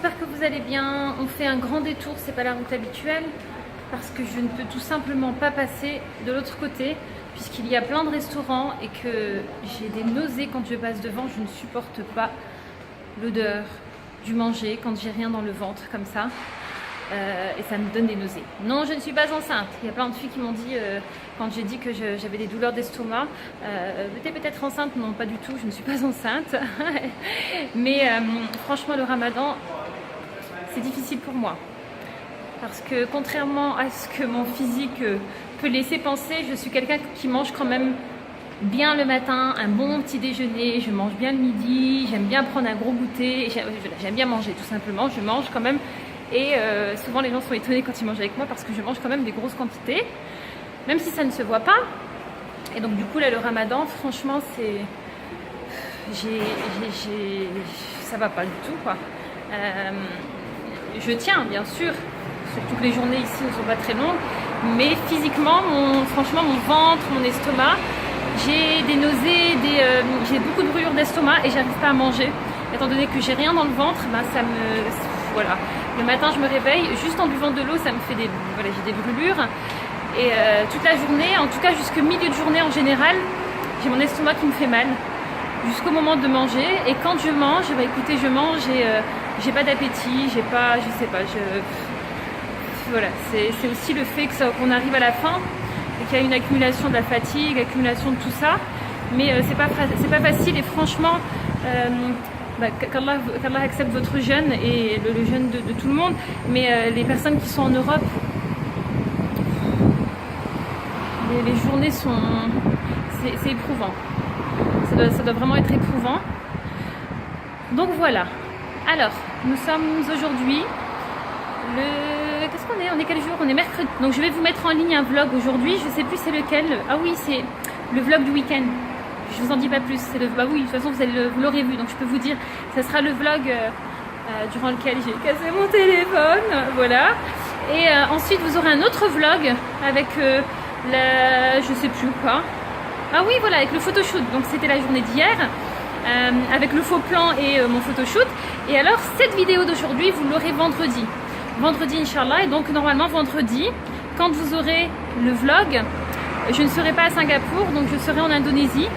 j'espère que vous allez bien. On fait un grand détour, c'est pas la route habituelle, parce que je ne peux tout simplement pas passer de l'autre côté, puisqu'il y a plein de restaurants et que j'ai des nausées quand je passe devant. Je ne supporte pas l'odeur du manger quand j'ai rien dans le ventre comme ça. Et ça me donne des nausées. Non, je ne suis pas enceinte. Il y a plein de filles qui m'ont dit, quand j'ai dit que j'avais des douleurs d'estomac, t'es peut-être enceinte. Non, pas du tout, je ne suis pas enceinte. Mais franchement, le ramadan, c'est difficile pour moi. Parce que contrairement à ce que mon physique peut laisser penser, je suis quelqu'un qui mange quand même bien le matin, un bon petit déjeuner, je mange bien le midi, j'aime bien prendre un gros goûter, j'aime bien manger tout simplement, je mange quand même. Et souvent les gens sont étonnés quand ils mangent avec moi parce que je mange quand même des grosses quantités, même si ça ne se voit pas. Et donc du coup là le ramadan, franchement c'est... ça va pas du tout quoi. Je tiens bien sûr, surtout que les journées ici ne sont pas très longues, mais physiquement, franchement mon ventre, mon estomac, j'ai des nausées, j'ai beaucoup de brûlures d'estomac et j'arrive pas à manger. Étant donné que j'ai rien dans le ventre, ben ça me... Voilà. Le matin je me réveille, juste en buvant de l'eau, ça me fait des... Voilà, j'ai des brûlures. Et toute la journée, en tout cas jusqu'au milieu de journée en général, j'ai mon estomac qui me fait mal. Jusqu'au moment de manger. Et quand je mange, bah écoutez, je mange et j'ai pas d'appétit, j'ai pas... Je sais pas, voilà. C'est aussi le fait qu'on arrive à la fin et qu'il y a une accumulation de la fatigue, accumulation de tout ça. Mais c'est pas facile et franchement... qu'Allah accepte votre jeûne et le jeûne de tout le monde, mais les personnes qui sont en Europe, les journées sont... c'est éprouvant. Ça doit vraiment être éprouvant. Donc voilà. Alors, nous sommes aujourd'hui le... Qu'est-ce qu'on est? On est quel jour? On est mercredi. Donc je vais vous mettre en ligne un vlog aujourd'hui. Je sais plus c'est lequel. Ah oui, c'est le vlog du week-end. Je vous en dis pas plus, bah oui, de toute façon vous l'aurez vu, donc je peux vous dire, ça sera le vlog durant lequel j'ai cassé mon téléphone, voilà. Et ensuite vous aurez un autre vlog avec je sais plus quoi. Ah oui, voilà, avec le photoshoot, donc c'était la journée d'hier, avec le faux plan et mon photoshoot. Et alors cette vidéo d'aujourd'hui, vous l'aurez vendredi. Vendredi, Inch'Allah, et donc normalement vendredi, quand vous aurez le vlog, je ne serai pas à Singapour, donc je serai en Indonésie,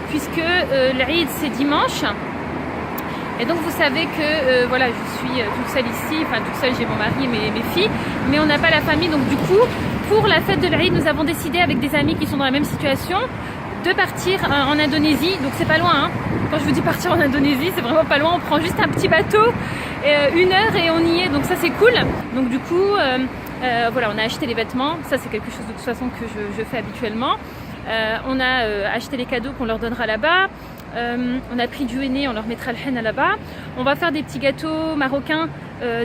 puisque l'Aïd c'est dimanche. Et donc vous savez que voilà, je suis toute seule ici, enfin toute seule, j'ai mon mari et mes filles, mais on n'a pas la famille, donc du coup pour la fête de l'Aïd nous avons décidé avec des amis qui sont dans la même situation de partir en Indonésie. Donc c'est pas loin, hein. Quand je vous dis partir en Indonésie, c'est vraiment pas loin, on prend juste un petit bateau, 1 heure et on y est, donc ça c'est cool. Donc du coup voilà, on a acheté les vêtements, ça c'est quelque chose de toute façon que je fais habituellement. On a acheté les cadeaux qu'on leur donnera là-bas. On a pris du henné, on leur mettra le henna là-bas. On va faire des petits gâteaux marocains.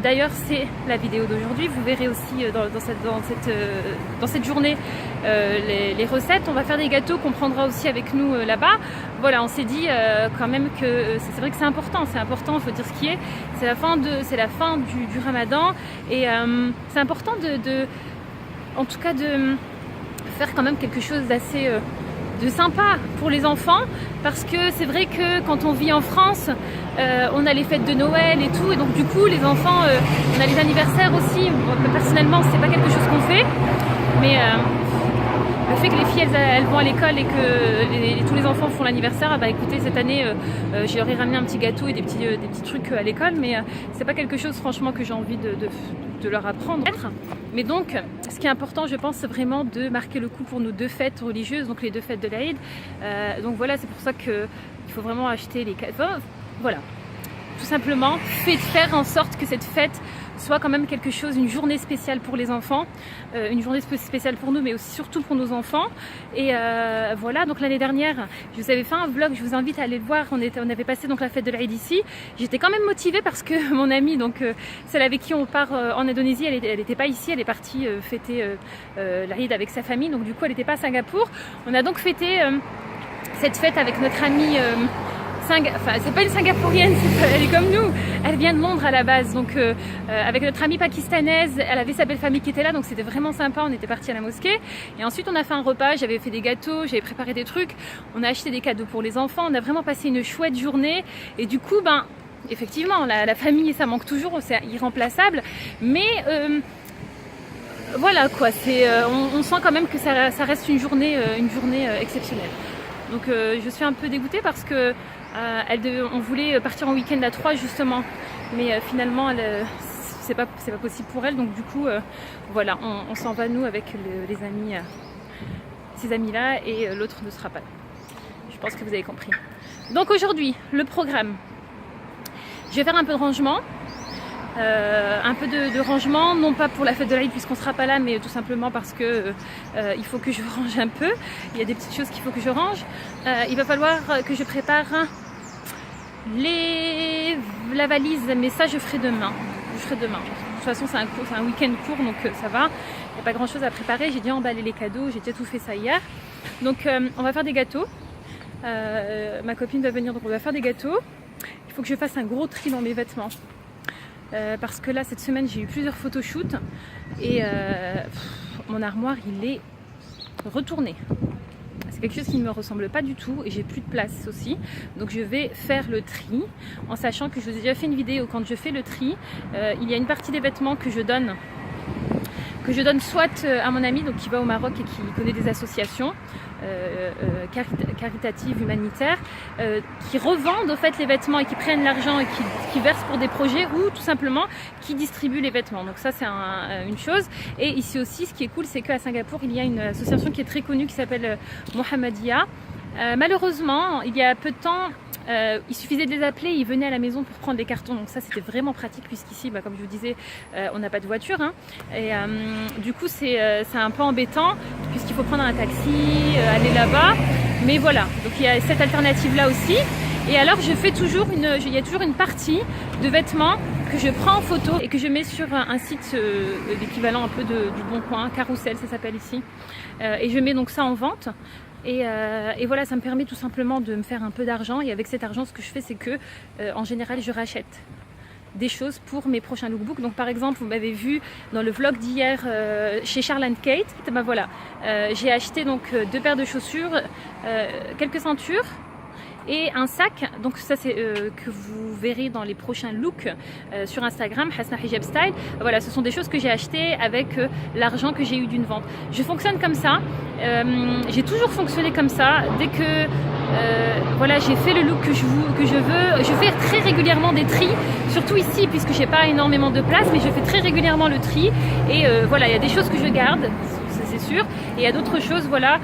D'ailleurs, c'est la vidéo d'aujourd'hui. Vous verrez aussi dans cette journée les recettes. On va faire des gâteaux qu'on prendra aussi avec nous là-bas. Voilà, on s'est dit quand même que c'est vrai que c'est important. C'est important, il faut dire ce qui est. C'est la fin du Ramadan et c'est important en tout cas de faire quand même quelque chose d'assez de sympa pour les enfants, parce que c'est vrai que quand on vit en France, on a les fêtes de Noël et tout, et donc du coup les enfants, on a les anniversaires aussi. Bon, personnellement c'est pas quelque chose qu'on fait, mais le fait que les filles elles vont à l'école et que tous les enfants font l'anniversaire, bah écoutez, cette année je leur ai ramené un petit gâteau et des petits trucs à l'école, mais c'est pas quelque chose franchement que j'ai envie de leur apprendre. Mais donc ce qui est important, je pense, c'est vraiment de marquer le coup pour nos 2 fêtes religieuses, donc les 2 fêtes de l'Aïd. Donc voilà, c'est pour ça qu'il faut vraiment acheter les cadeaux. Voilà, tout simplement faire en sorte que cette fête soit quand même quelque chose, une journée spéciale pour les enfants, une journée spéciale pour nous, mais aussi surtout pour nos enfants. Et voilà, donc l'année dernière, je vous avais fait un vlog, je vous invite à aller le voir. On avait passé donc la fête de l'Aïd ici. J'étais quand même motivée parce que mon amie, donc celle avec qui on part en Indonésie, elle était pas ici, elle est partie fêter l'Aïd avec sa famille, donc du coup elle n'était pas à Singapour. On a donc fêté cette fête avec notre amie. Enfin, c'est pas une Singapourienne, elle est comme nous, elle vient de Londres à la base, donc avec notre amie pakistanaise, elle avait sa belle famille qui était là, donc c'était vraiment sympa. On était partis à la mosquée et ensuite on a fait un repas, j'avais fait des gâteaux, j'avais préparé des trucs, on a acheté des cadeaux pour les enfants, on a vraiment passé une chouette journée et du coup effectivement, la famille, ça manque toujours, c'est irremplaçable. Mais voilà quoi, on sent quand même que ça reste une journée exceptionnelle. Donc je suis un peu dégoûtée parce que on voulait partir en week-end à 3 justement, mais finalement c'est pas possible pour elle. Donc du coup voilà, on s'en va nous avec les amis, ces amis là, et l'autre ne sera pas là. Je pense que vous avez compris. Donc aujourd'hui le programme, je vais faire un peu de rangement. Un peu de rangement, non pas pour la fête de l'Aïd puisqu'on sera pas là, mais tout simplement parce que il faut que je range un peu. Il y a des petites choses qu'il faut que je range. Il va falloir que je prépare la valise, mais ça je ferai demain. De toute façon c'est un week-end court, donc ça va. Il n'y a pas grand chose à préparer. J'ai déjà emballé les cadeaux, j'ai déjà tout fait ça hier. Donc on va faire des gâteaux. Ma copine va venir, donc on va faire des gâteaux. Il faut que je fasse un gros tri dans mes vêtements. Parce que là cette semaine j'ai eu plusieurs photoshoots et mon armoire il est retourné. C'est quelque chose qui ne me ressemble pas du tout et j'ai plus de place aussi, donc je vais faire le tri en sachant que je vous ai déjà fait une vidéo. Quand je fais le tri, il y a une partie des vêtements que je donne soit à mon ami donc qui va au Maroc et qui connaît des associations caritatives, humanitaires, qui revendent au fait les vêtements et qui prennent l'argent et qui versent pour des projets, ou tout simplement qui distribuent les vêtements. Donc ça c'est une chose. Et ici aussi ce qui est cool, c'est qu'à Singapour il y a une association qui est très connue qui s'appelle Mohammedia. Malheureusement il y a peu de temps il suffisait de les appeler, ils venaient à la maison pour prendre des cartons, donc ça c'était vraiment pratique puisqu'ici comme je vous disais on n'a pas de voiture hein. Et du coup c'est un peu embêtant puisqu'il faut prendre un taxi, aller là-bas, mais voilà, donc il y a cette alternative là aussi. Et alors je fais toujours il y a toujours une partie de vêtements que je prends en photo et que je mets sur un site l'équivalent un peu du Bon Coin, Carousel ça s'appelle ici, et je mets donc ça en vente. Et voilà, ça me permet tout simplement de me faire un peu d'argent. Et avec cet argent, ce que je fais, c'est que en général, je rachète des choses pour mes prochains lookbooks. Donc par exemple, vous m'avez vu dans le vlog d'hier chez Charles & Kate. Ben voilà, j'ai acheté donc 2 paires de chaussures, quelques ceintures et un sac. Donc ça c'est que vous verrez dans les prochains looks sur Instagram, Hasna Hijab Style. Voilà, ce sont des choses que j'ai achetées avec l'argent que j'ai eu d'une vente. Je fonctionne comme ça, j'ai toujours fonctionné comme ça. Dès que voilà, j'ai fait le look que je veux, je fais très régulièrement des tris, surtout ici puisque j'ai pas énormément de place, mais je fais très régulièrement le tri. Et voilà, il y a des choses que je garde, c'est sûr, et il y a d'autres choses, voilà,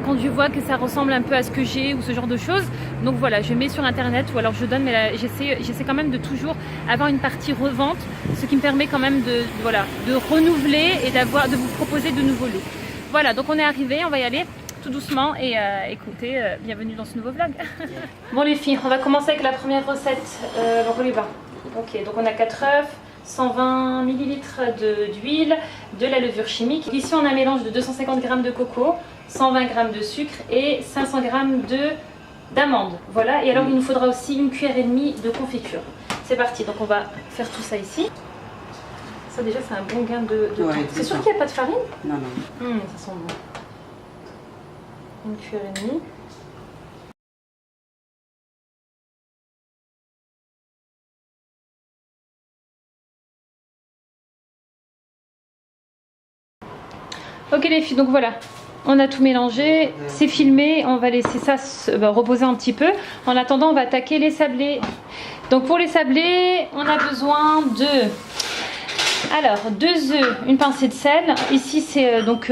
quand je vois que ça ressemble un peu à ce que j'ai ou ce genre de choses, donc voilà, je mets sur internet ou alors je donne, mais là, j'essaie quand même de toujours avoir une partie revente, ce qui me permet quand même de renouveler et de vous proposer de nouveaux looks. Voilà, donc on est arrivé, on va y aller tout doucement et écoutez, bienvenue dans ce nouveau vlog. Bon les filles, on va commencer avec la première recette, ok, donc on a 4 œufs, 120 ml d'huile, de la levure chimique. Ici on a un mélange de 250 g de coco, 120 g de sucre et 500 g d'amandes. Voilà, et alors il nous faudra aussi 1,5 cuillère de confiture. C'est parti, donc on va faire tout ça ici. Ça déjà c'est un bon gain de temps. C'est sûr qu'il n'y a pas de farine? Non. Ça sent bon. 1,5 cuillère. Ok les filles, donc voilà, on a tout mélangé, c'est filmé, on va laisser ça reposer un petit peu. En attendant, on va attaquer les sablés. Donc pour les sablés, on a besoin de 2 œufs, une pincée de sel. Ici c'est donc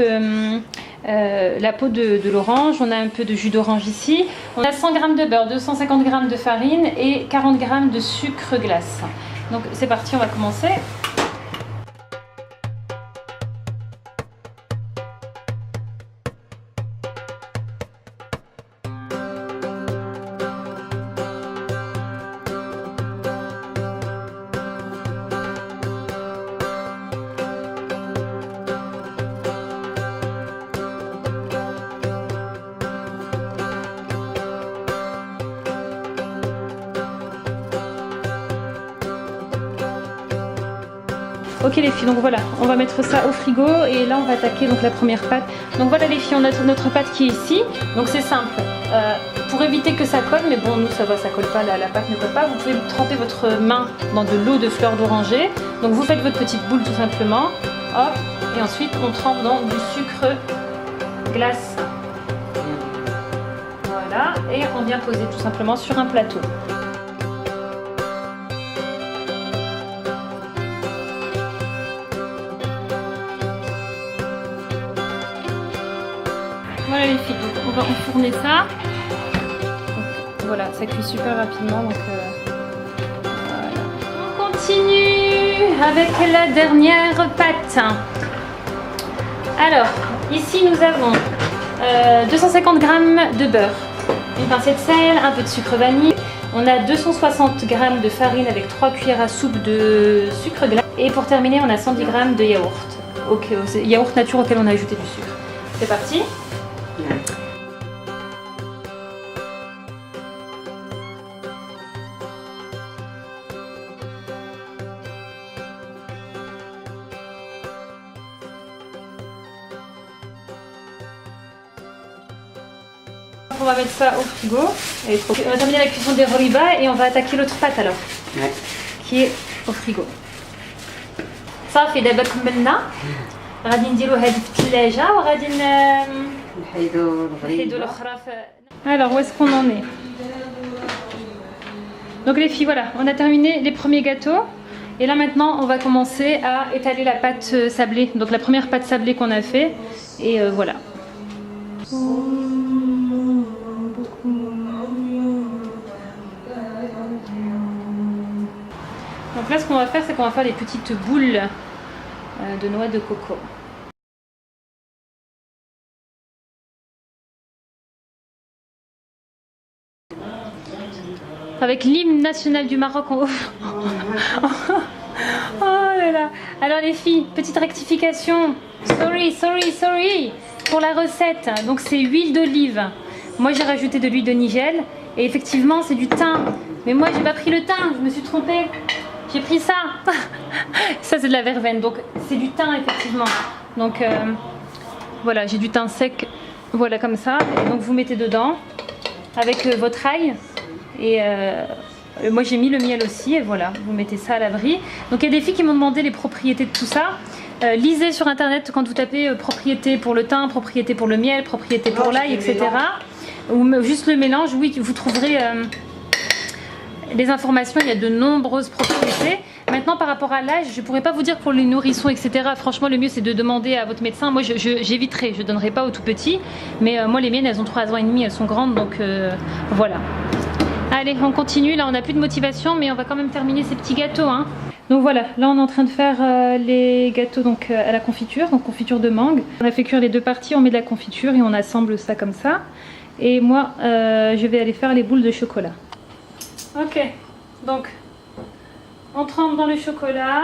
la peau de l'orange, on a un peu de jus d'orange ici. On a 100 g de beurre, 250 g de farine et 40 g de sucre glace. Donc c'est parti, on va commencer. Ok les filles, donc voilà, on va mettre ça au frigo et là on va attaquer donc la première pâte. Donc voilà les filles, on a notre pâte qui est ici. Donc c'est simple, pour éviter que ça colle, mais bon, nous ça va, ça colle pas, la pâte ne colle pas, vous pouvez tremper votre main dans de l'eau de fleur d'oranger. Donc vous faites votre petite boule tout simplement, hop, et ensuite on trempe dans du sucre glace. Voilà, et on vient poser tout simplement sur un plateau. Voilà les filles, donc on va enfourner ça. Donc, voilà, ça cuit super rapidement. Donc, voilà. On continue avec la dernière pâte. Alors, ici nous avons 250 g de beurre, une pincée de sel, un peu de sucre vanille. On a 260 g de farine avec 3 cuillères à soupe de sucre glace. Et pour terminer, on a 110 g de yaourt. Yaourt nature auquel on a ajouté du sucre. C'est parti. On va mettre ça au frigo. On va terminer la cuisson des roliba et on va attaquer l'autre pâte alors, qui est au frigo. صافي دابا كملنا غادي نديرو هذه في الثلاجه وغادي نحيدو الاخرى. Alors où est-ce qu'on en est? Donc les filles, voilà, on a terminé les premiers gâteaux et là maintenant on va commencer à étaler la pâte sablée. Donc la première pâte sablée qu'on a fait et voilà. Donc là ce qu'on va faire, c'est qu'on va faire des petites boules de noix de coco. Avec l'hymne national du Maroc en haut. Oh là là. Alors les filles, petite rectification. Sorry. Pour la recette, donc c'est huile d'olive. Moi j'ai rajouté de l'huile de nigel. Et effectivement c'est du thym. Mais moi j'ai pas pris le thym, je me suis trompée. J'ai pris ça. Ça c'est de la verveine, donc c'est du thym effectivement. Donc voilà, j'ai du thym sec, voilà comme ça. Et donc vous mettez dedans avec votre ail. Et moi j'ai mis le miel aussi et voilà, vous mettez ça à l'abri. Donc il y a des filles qui m'ont demandé les propriétés de tout ça. Lisez sur internet quand vous tapez propriété pour le thym, propriété pour le miel, propriété pour l'ail, etc. Ou juste le mélange, oui, vous trouverez les informations, il y a de nombreuses propriétés. Maintenant par rapport à l'âge, je ne pourrais pas vous dire pour les nourrissons, etc. Franchement le mieux c'est de demander à votre médecin. Moi j'éviterai, je ne donnerai pas aux tout petits. Mais moi les miennes elles ont 3 ans et demi, elles sont grandes donc voilà. Allez, on continue. Là, on n'a plus de motivation, mais on va quand même terminer ces petits gâteaux. Hein. Donc voilà, là, on est en train de faire les gâteaux donc, à la confiture, donc confiture de mangue. On a fait cuire les deux parties, on met de la confiture et on assemble ça comme ça. Et moi, je vais aller faire les boules de chocolat. Ok, donc, on trempe dans le chocolat.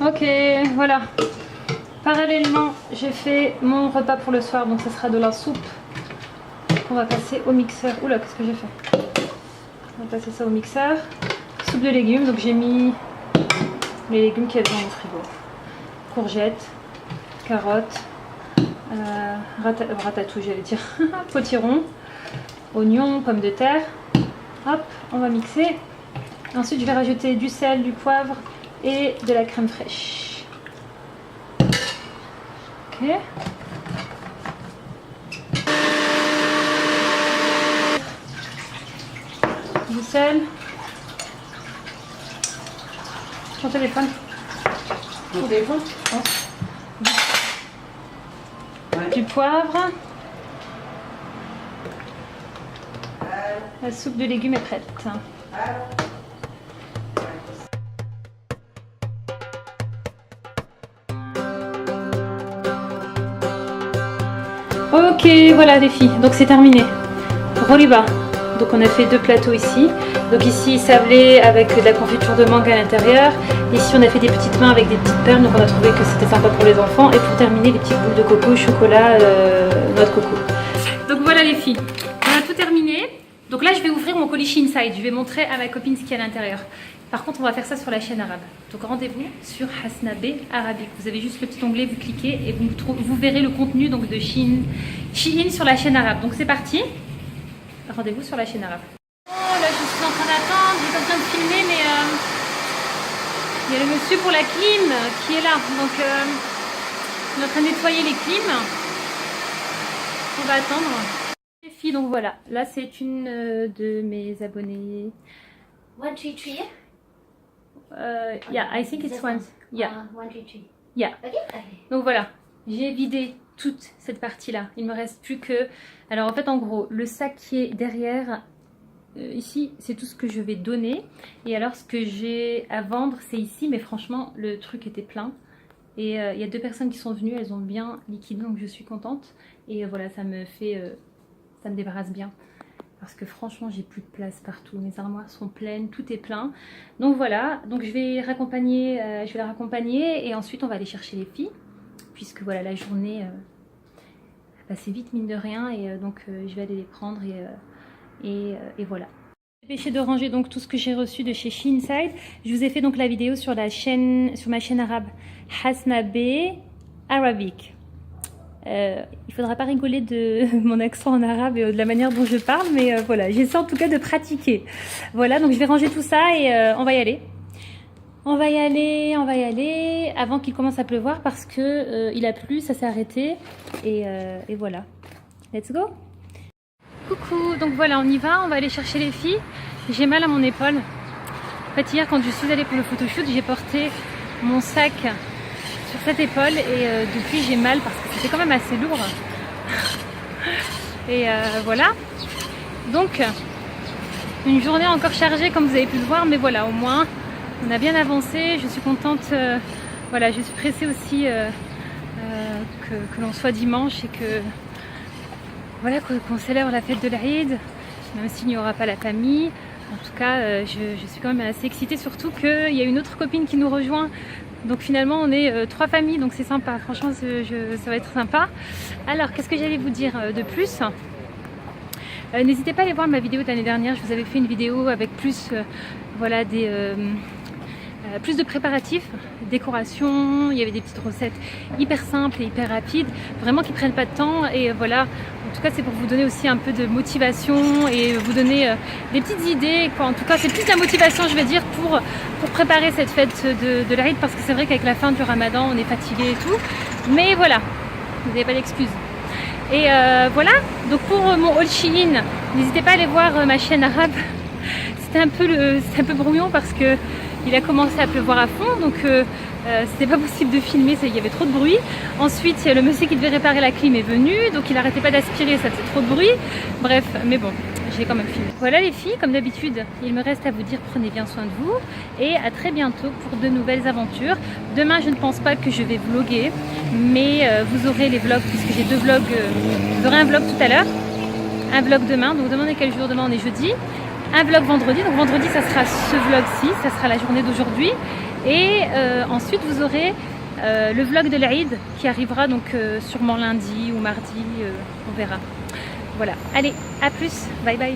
Ok, voilà. Parallèlement, j'ai fait mon repas pour le soir, donc ça sera de la soupe qu'on va passer au mixeur. Oula, qu'est-ce que j'ai fait? On va passer ça au mixeur. Soupe de légumes, donc j'ai mis les légumes qu'il y a dans le frigo. Courgettes, carottes, ratatouille, j'allais dire, potiron, oignons, pommes de terre. Hop, on va mixer. Ensuite, je vais rajouter du sel, du poivre et de la crème fraîche. Ok. Du sel. Ton téléphone. Mon téléphone, je pense. Ouais. Du poivre. La soupe de légumes est prête. Ok, voilà les filles, donc c'est terminé. Roliba, donc on a fait 2 plateaux ici. Donc ici sablé avec de la confiture de mangue à l'intérieur. Ici on a fait des petites mains avec des petites perles, donc on a trouvé que c'était sympa pour les enfants. Et pour terminer, des petites boules de coco, chocolat, noix de coco. Donc voilà les filles, on a tout terminé. Donc là je vais ouvrir mon colis Inside, je vais montrer à ma copine ce qu'il y a à l'intérieur. Par contre on va faire ça sur la chaîne arabe. Donc rendez-vous sur Hasna B Arabique. Vous avez juste le petit onglet, vous cliquez et vous verrez le contenu donc de Shein sur la chaîne arabe. Donc c'est parti, rendez-vous sur la chaîne arabe. Oh là je suis en train d'attendre, j'étais en train de filmer mais il y a le monsieur pour la clim qui est là. Donc on est en train de nettoyer les clims. On va attendre. Les filles, donc voilà, là c'est une de mes abonnés. 133. Yeah, I think it's one. Yeah. 133. Yeah. Okay. Okay. Donc voilà, j'ai vidé toute cette partie-là. Il me reste plus que... Alors en fait, en gros, le sac qui est derrière, ici, c'est tout ce que je vais donner. Et alors, ce que j'ai à vendre, c'est ici. Mais franchement, le truc était plein. Et il y a 2 personnes qui sont venues, elles ont bien liquidé, donc je suis contente. Et voilà, ça me fait... ça me débarrasse bien. Parce que franchement, j'ai plus de place partout. Mes armoires sont pleines, tout est plein. Donc voilà, donc je vais la raccompagner et ensuite on va aller chercher les filles. Puisque voilà, la journée a passé vite mine de rien. Et donc je vais aller les prendre et voilà. J'ai dépêché de ranger donc tout ce que j'ai reçu de chez Shein Inside. Je vous ai fait donc la vidéo sur ma chaîne arabe Hasna B Arabique. Il faudra pas rigoler de mon accent en arabe et de la manière dont je parle, mais voilà, j'essaie en tout cas de pratiquer. Voilà, donc je vais ranger tout ça et on va y aller. On va y aller avant qu'il commence à pleuvoir parce que il a plu, ça s'est arrêté et voilà. Let's go. Coucou, donc voilà, on y va, on va aller chercher les filles. J'ai mal à mon épaule. En fait, hier quand je suis allée pour le photoshoot, j'ai porté mon sac sur cette épaule et depuis j'ai mal parce que c'était quand même assez lourd. Et voilà. Donc une journée encore chargée comme vous avez pu le voir, mais voilà, au moins on a bien avancé. Je suis contente. Voilà, je suis pressée aussi que l'on soit dimanche et que voilà, qu'on célèbre la fête de l'Aïd, même s'il n'y aura pas la famille. En tout cas, je suis quand même assez excitée, surtout qu'il y a une autre copine qui nous rejoint. Donc finalement on est 3 familles, donc c'est sympa, franchement ça va être sympa. Alors qu'est-ce que j'allais vous dire de plus? N'hésitez pas à aller voir ma vidéo de l'année dernière, je vous avais fait une vidéo avec plus voilà, plus de préparatifs, décoration, il y avait des petites recettes hyper simples et hyper rapides, vraiment qui prennent pas de temps et voilà. En tout cas c'est pour vous donner aussi un peu de motivation et vous donner des petites idées, quoi. En tout cas c'est plus de la motivation je vais dire pour préparer cette fête de l'Aïd parce que c'est vrai qu'avec la fin du Ramadan on est fatigué et tout, mais voilà, vous n'avez pas d'excuses. Et voilà, donc pour mon haul Shein, n'hésitez pas à aller voir ma chaîne arabe. C'était un peu brouillon parce que il a commencé à pleuvoir à fond, donc c'était pas possible de filmer, il y avait trop de bruit. Ensuite, il y a le monsieur qui devait réparer la clim est venu, donc il arrêtait pas d'aspirer, ça faisait trop de bruit. Bref, mais bon, j'ai quand même filmé. Voilà les filles, comme d'habitude, il me reste à vous dire prenez bien soin de vous et à très bientôt pour de nouvelles aventures. Demain, je ne pense pas que je vais vlogger, mais vous aurez les vlogs puisque j'ai 2 vlogs. Vous aurez un vlog tout à l'heure, un vlog demain. Donc demain on est quel jour? Demain on est jeudi. Un vlog vendredi, donc vendredi ça sera ce vlog-ci, ça sera la journée d'aujourd'hui. Et ensuite vous aurez le vlog de l'Aïd qui arrivera donc sûrement lundi ou mardi, on verra. Voilà, allez, à plus, bye bye.